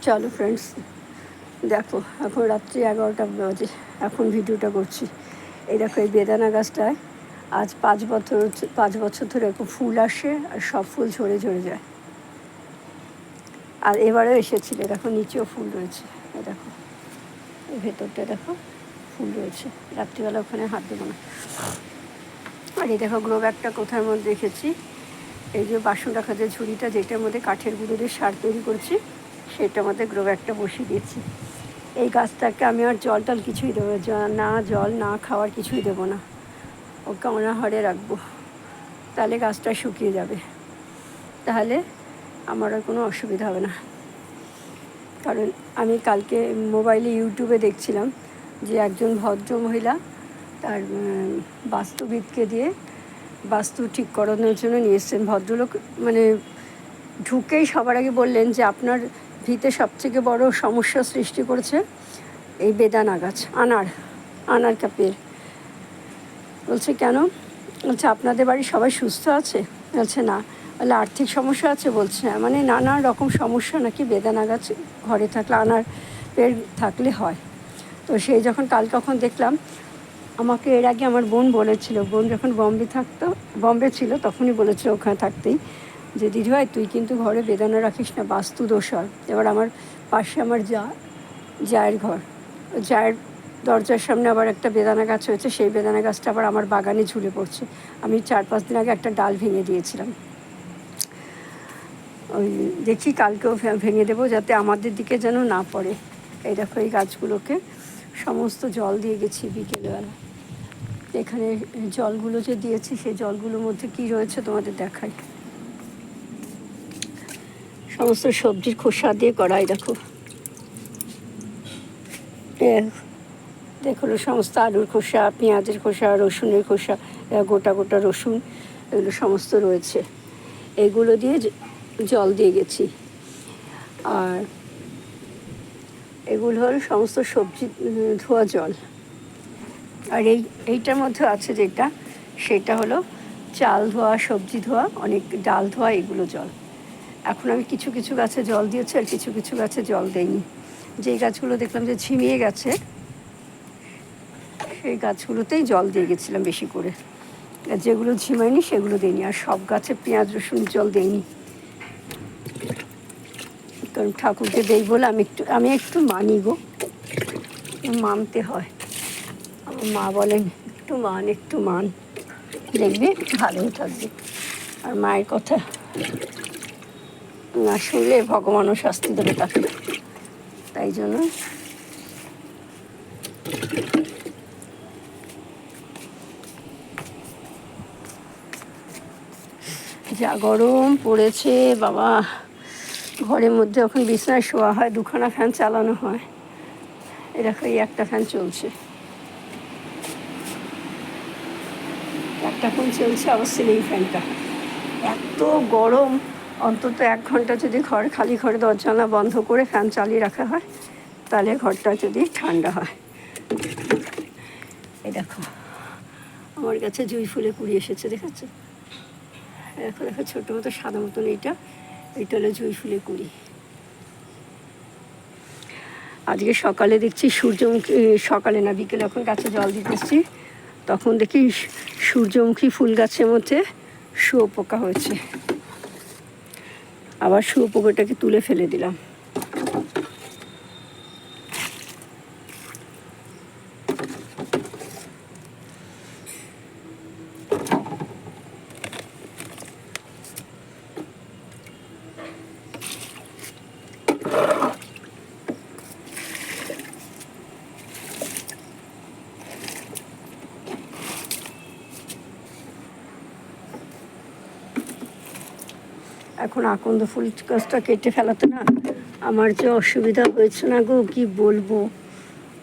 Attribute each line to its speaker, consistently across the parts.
Speaker 1: চলো ফ্রেন্ডস, দেখো এখন রাত্রি 11টা বাজে, এখন ভিডিওটা করছি। এই দেখো এই বেদানা গাছটায় আজ 5 বছর ধরে এরকম ফুল আসে আর সব ফুল ঝরে ঝরে যায়। আর এবারেও এসেছিল, দেখো নিচেও ফুল রয়েছে। এই দেখো এই ভেতরটা দেখো ফুল রয়েছে। রাত্রিবেলা ওখানে হাত দেবো না। আর এই দেখো গ্রো ব্যাগটা কোথার মধ্যে রেখেছি, এই যে বাসন রাখা যে ঝুড়িটা, যেটার মধ্যে কাঠের গুঁড়ো দিয়ে সার তৈরি করছি, সেটার মধ্যে গ্রো ব্যাগটা বসিয়ে দিয়েছি। এই গাছটাকে আমি আর জল টল কিছুই দেবো না, জল না খাওয়ার কিছুই দেবো না, ওকে অনাহারে রাখবো। তাহলে গাছটা শুকিয়ে যাবে, তাহলে আমার আর কোনো অসুবিধা হবে না। কারণ আমি কালকে মোবাইলে ইউটিউবে দেখছিলাম যে একজন ভদ্র মহিলা তার বাস্তুবিদকে দিয়ে বাস্তু ঠিক করানোর জন্য নিয়ে এসছেন। ভদ্রলোক মানে ঢুকেই সবার আগে বললেন যে আপনার ভিতে সবথেকে বড় সমস্যা সৃষ্টি করেছে এই বেদানা গাছ, আনার কাপের। বলছে কেন? বলছে আপনাদের বাড়ি সবাই সুস্থ আছে? বলছে না। বলে আর্থিক সমস্যা আছে? বলছে হ্যাঁ। মানে নানা রকম সমস্যা নাকি বেদানা গাছ ঘরে থাকলে, আনার পেড় থাকলে হয়। তো সেই যখন কাল কখন দেখলাম, আমাকে এর আগে আমার বোন বলেছিল, বোন যখন বম্বে ছিল তখনই বলেছিল ওখানে থাকতেই, যে দিদিভাই তুই কিন্তু ঘরে বেদানা রাখিস না, বাস্তু দোষ হয়। এবার আমার পাশে আমার জায়ের ঘর, জায়ের দরজার সামনে আবার একটা বেদানা গাছ হয়েছে, সেই বেদানা গাছটা আবার আমার বাগানে ঝুলে পড়ছে। আমি 4-5 দিন আগে একটা ডাল ভেঙে দিয়েছিলাম। ওই দেখি কালকেও ভেঙে দেবো, যাতে আমাদের দিকে যেন না পড়ে। এই দেখো এই গাছগুলোকে সমস্ত জল দিয়ে গেছি বিকেলবেলা। এখানে জলগুলো যে দিয়েছি সেই জলগুলোর মধ্যে কী রয়েছে তোমাদের দেখাই। সমস্ত সবজির খোসা দিয়ে করাই দেখো, দেখো সমস্ত আলুর খোসা, পেঁয়াজের খোসা, রসুনের খোসা, গোটা গোটা রসুন, এগুলো সমস্ত রয়েছে। এগুলো দিয়ে জল দিয়ে গেছি। আর এগুলো হলো সমস্ত সবজি ধোয়া জল। আর এইটার মধ্যে আছে যেটা, সেটা হলো চাল ধোয়া, সবজি ধোয়া, অনেক ডাল ধোয়া, এগুলো জল। এখন আমি কিছু কিছু গাছে জল দিয়েছি আর কিছু কিছু গাছে জল দেইনি। যেই গাছগুলো দেখলাম যে ঝিমিয়ে গেছে সেই গাছগুলোতেই জল দিয়ে গেছিলাম বেশি করে, আর যেগুলো ঝিমায়নি সেগুলো দিইনি। আর সব গাছে পেঁয়াজ রসুন জল দিইনি, কারণ ঠাকুরকে দেই বলে আমি একটু মানি গো, মানতে হয়। আমার মা বলেন একটু মান, দেখবি ভালোই থাকবে। আর মায়ের কথা না শুনলে ভগবানও শাস্তি দেবে তাকে। তাই জন্য যা গরম পড়েছে বাবা, ঘরের মধ্যে এখন বিছানায় শোয়া হয়, 2খানা ফ্যান চালানো হয়। এরকম এই একটা ফ্যান চলছে, একটা ফ্যান চলছে, আবার সিলিং ফ্যানটা। এত গরম, অন্তত 1 ঘন্টা যদি খালি ঘরে দরজা বন্ধ করে ফ্যান চালিয়ে রাখা হয়, তাহলে ঘরটা যদি ঠান্ডা হয়। এই দেখো আমার কাছে জুঁই ফুলে কুড়ি এসেছে, দেখেছো? দেখো ছোটো মতো সাদা মতন, এইটা হলো জুঁই ফুলে কুড়ি। আজকে সকালে দেখছি সূর্যমুখী, সকালে না বিকেলে এখন গাছে জল দিতেছি, তখন দেখি সূর্যমুখী ফুল গাছের মধ্যে শুয়োপোকা হয়েছে। আবার শুয়োপোকাটাকে তুলে ফেলে দিলাম। এখন আকন্দ ফুল গাছটা কেটে ফেলাতে না আমার যে অসুবিধা হয়েছে না গো, কি বলবো।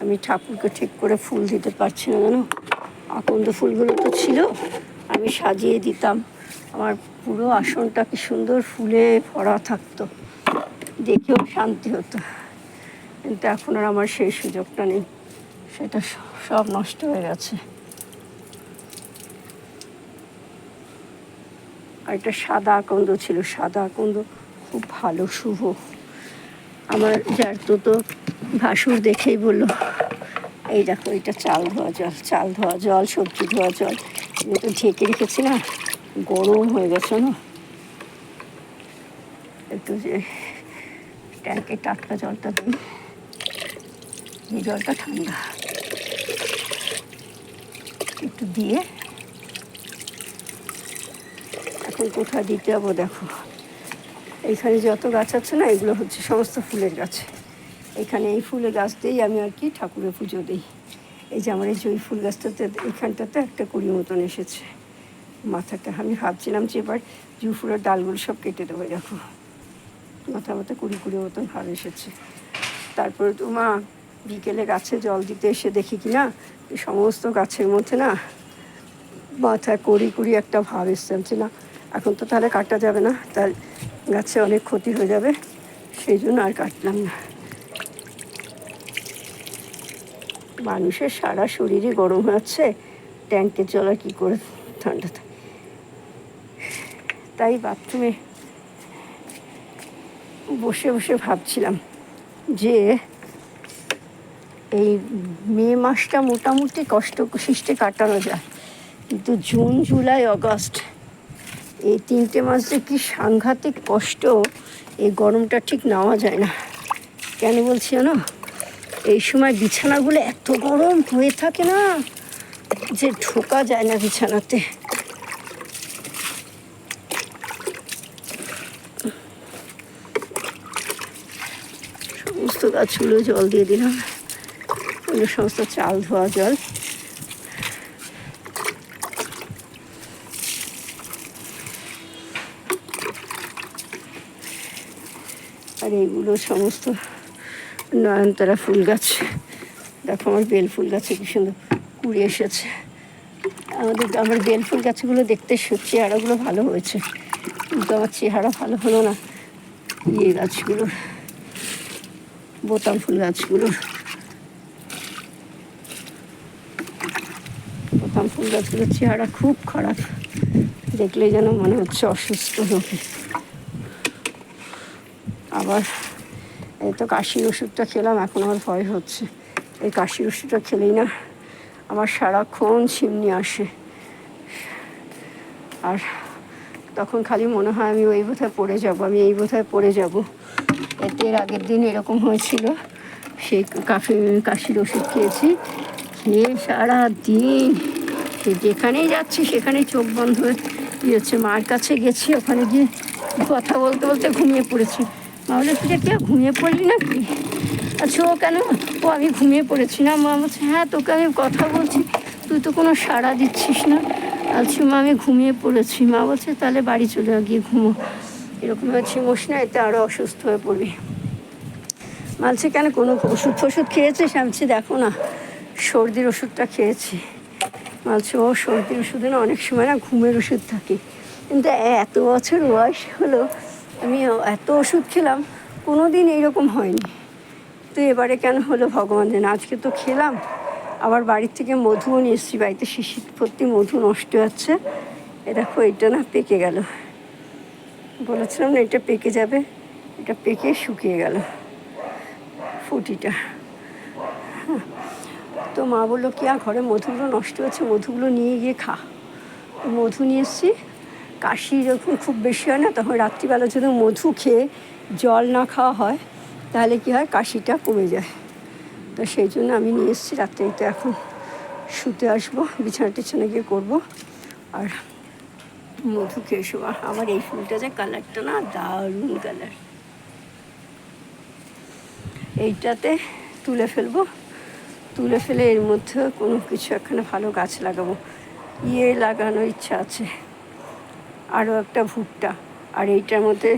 Speaker 1: আমি ঠাকুরকে ঠিক করে ফুল দিতে পারছি না জানো। আকন্দ ফুলগুলো তো ছিল, আমি সাজিয়ে দিতাম, আমার পুরো আসনটা কি সুন্দর ফুলে ভরা থাকতো, দেখেও শান্তি হতো। কিন্তু এখন আর আমার সেই সুযোগটা নেই, সেটা সব নষ্ট হয়ে গেছে। আর একটা সাদা আকন্দ ছিল, সাদা আকন্দ খুব ভালো, শুভ। আমার যার তো ভাসুর দেখেই বললো, এই দেখো এটা চাল ধোয়া জল, সবজি ধোয়া জল, তো ঢেকে রেখেছি না, গরম হয়ে গেছে না, একটু যে ট্যাঙ্কে টাটকা জলটা দিই, এই জলটা ঠান্ডা, একটু দিয়ে এখন কোথায় দিতে যাবো দেখো। এইখানে যত গাছ আছে না, এগুলো হচ্ছে সমস্ত ফুলের গাছ। এখানে এই ফুলের গাছ দিয়েই আমি আর কি ঠাকুরের পুজো দিই। এই যে আমার এই জয়ী ফুল গাছটাতে এখানটাতে একটা কুড়ি মতন এসেছে মাথাটা। আমি ভাবছিলাম যে এবার জুঁই ফুলের ডালগুলো সব কেটে দেবো, দেখো মাথা কুড়ি মতন ভাব এসেছে। তারপরে তো মা বিকেলে গাছে জল দিতে এসে দেখি কি না, এই সমস্ত গাছের মধ্যে না মাথায় কুড়ি একটা ভাব এসছে না, এখন তো তাহলে কাটা যাবে না, তার গাছে অনেক ক্ষতি হয়ে যাবে, সেই জন্য আর কাটলাম না। মানুষের সারা শরীরে গরম হচ্ছে, ট্যাঙ্কের জল আর কী করে ঠান্ডা থাকে। তাই বাথরুমে বসে বসে ভাবছিলাম যে এই মে মাসটা মোটামুটি কষ্ট সৃষ্টে কাটানো যায়, কিন্তু জুন জুলাই আগস্ট এই 3টে মাস যে কী সাংঘাতিক কষ্ট, এই গরমটা ঠিক নেওয়া যায় না। কেন বলছি জানো, এই সময় বিছানাগুলো এত গরম হয়ে থাকে না যে ঢোকা যায় না বিছানাতে। সমস্ত গাছগুলো জল দিয়ে দিলাম, সমস্ত চাল ধোয়া জল। আর এইগুলো সমস্ত নয়নতারা ফুল গাছ। দেখো আমার বেল ফুল গাছে কি সুন্দর কুড়ি এসেছে। আমার বেল ফুল গাছগুলো দেখতে চেহারাগুলো ভালো হয়েছে, কিন্তু আমার চেহারা ভালো হলো না ইয়ে গাছগুলোর, বোতাম ফুল গাছগুলোর। বোতাম ফুল গাছগুলোর চেহারা খুব খারাপ, দেখলেই যেন মনে হচ্ছে অসুস্থ রোগী। আবার এই তো কাশির ওষুধটা খেলাম, এখন আমার ভয় হচ্ছে। এই কাশির ওষুধটা খেলেই না আমার সারাক্ষণ ছিমনি আসে, আর তখন খালি মনে হয় আমি ওই বোধহয় পড়ে যাব। এতে এর আগের দিন এরকম হয়েছিল, সেই কাশির ওষুধ খেয়েছি, খেয়ে সারা দিন যেখানেই যাচ্ছি সেখানেই চোখ বন্ধ হয়ে গিয়েছে। মার কাছে গেছি, ওখানে গিয়ে কথা বলতে বলতে ঘুমিয়ে পড়েছি। মা বলে তুই কে ঘুমিয়ে পড়লি নাকি? আচ্ছা ও কেন? ও আমি ঘুমিয়ে পড়েছি না। মা বলছে হ্যাঁ তোকে আমি কথা বলছি, তুই তো কোনো সাড়া দিচ্ছিস না। আচ্ছা মা আমি ঘুমিয়ে পড়েছি। মা বলছে তাহলে বাড়ি চলে গিয়ে ঘুমো, এরকমভাবে ছিমোস না, এতে আরও অসুস্থ হয়ে পড়বি। বলছে কেন কোনো ওষুধ খেয়েছিস? আমি বলছি দেখো না সর্দির ওষুধটা খেয়েছি। বলছে ও সর্দির ওষুধে না অনেক সময় না ঘুমের ওষুধ থাকে, কিন্তু এত বছর বয়স হলো আমি এত ওষুধ খেলাম, কোনো দিন এইরকম হয়নি। তো এবারে কেন হলো ভগবান জানে। আজকে তো খেলাম, আবার বাড়ির থেকে মধুও নিয়ে এসেছি, বাড়িতে শিশির ভর্তি মধু নষ্ট হচ্ছে। এ দেখো এটা না পেকে গেল, বলেছিলাম না এটা পেকে যাবে, এটা পেকে শুকিয়ে গেল ফুটিটা। তো মা বললো কি আর ঘরে মধুগুলো নষ্ট হচ্ছে, মধুগুলো নিয়ে গিয়ে খা। মধু নিয়ে এসেছি। কাশি যখন খুব বেশি হয় না, তখন রাত্রিবেলা যদি মধু খেয়ে জল না খাওয়া হয় তাহলে কী হয়, কাশিটা কমে যায়। তো সেই জন্য আমি নিয়ে এসেছি। রাত্রে তো এখন শুতে আসবো, বিছানা টিছানা গিয়ে করবো আর মধু খেয়ে শোবো। আমার এই ফুলটা যে কালারটা না দারুণ কালার, এইটাতে তুলে ফেলে এর মধ্যে কোনো কিছু একখানে ভালো গাছ লাগাবো। লাগানোর ইচ্ছা আছে, আরও একটা ভুট্টা। আর এইটার মধ্যে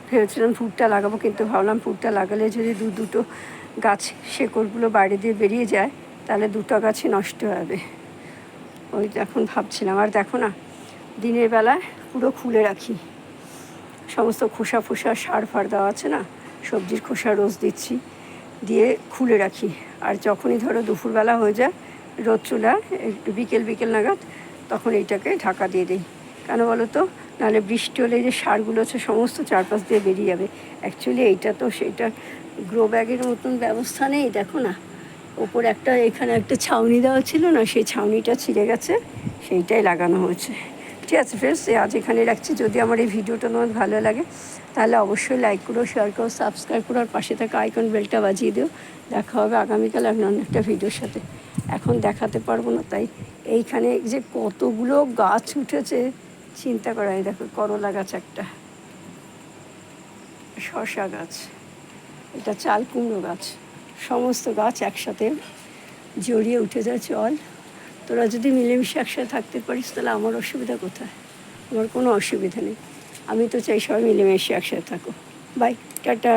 Speaker 1: ভেবেছিলাম ভুট্টা লাগাবো, কিন্তু ভাবলাম ভুট্টা লাগালে যদি দুটো গাছ শেকড়গুলো বাইরে দিয়ে বেরিয়ে যায় তাহলে দুটো গাছই নষ্ট হবে। ওই এখন ভাবছিলাম। আর দেখো না দিনের বেলায় পুরো খুলে রাখি, সমস্ত খোসা সার ফার দেওয়া আছে না, সবজির খোসা রোজ দিচ্ছি, দিয়ে খুলে রাখি। আর যখনই ধরো দুপুরবেলা হয়ে যায় রোদ চলে একটু বিকেল নাগাদ, তখন এইটাকে ঢাকা দিয়ে দিই। কেন বলো তো, নাহলে বৃষ্টি হলে যে সারগুলো আছে সমস্ত চারপাশ দিয়ে বেরিয়ে যাবে। অ্যাকচুয়ালি এইটা তো সেটা গ্রো ব্যাগের মতন ব্যবস্থা নেই, দেখো না ওপর একটা এখানে একটা ছাউনি দেওয়া ছিল না, সেই ছাউনিটা ছিঁড়ে গেছে, সেইটাই লাগানো হয়েছে। ঠিক আছে ফ্রেন্ডস, আজ এখানে রাখছি। যদি আমার এই ভিডিওটা তোমার ভালো লাগে তাহলে অবশ্যই লাইক করো, শেয়ার করো, সাবস্ক্রাইব করো, আর পাশে থাকা আইকন বেলটা বাজিয়ে দিও। দেখা হবে আগামীকাল অন্য একটা ভিডিওর সাথে। এখন দেখাতে পারবো না, তাই এইখানে যে কতগুলো গাছ উঠেছে চিন্তা করা। দেখো করলা গাছ, একটা শসা গাছ, এটা চাল কুমড়ো গাছ, সমস্ত গাছ একসাথে জড়িয়ে উঠে যায় জল। তোরা যদি মিলেমিশে একসাথে থাকতে পারিস তাহলে আমার অসুবিধা কোথায়? আমার কোনো অসুবিধা নেই। আমি তো চাই সবাই মিলেমিশে একসাথে থাকো। Bye, tata.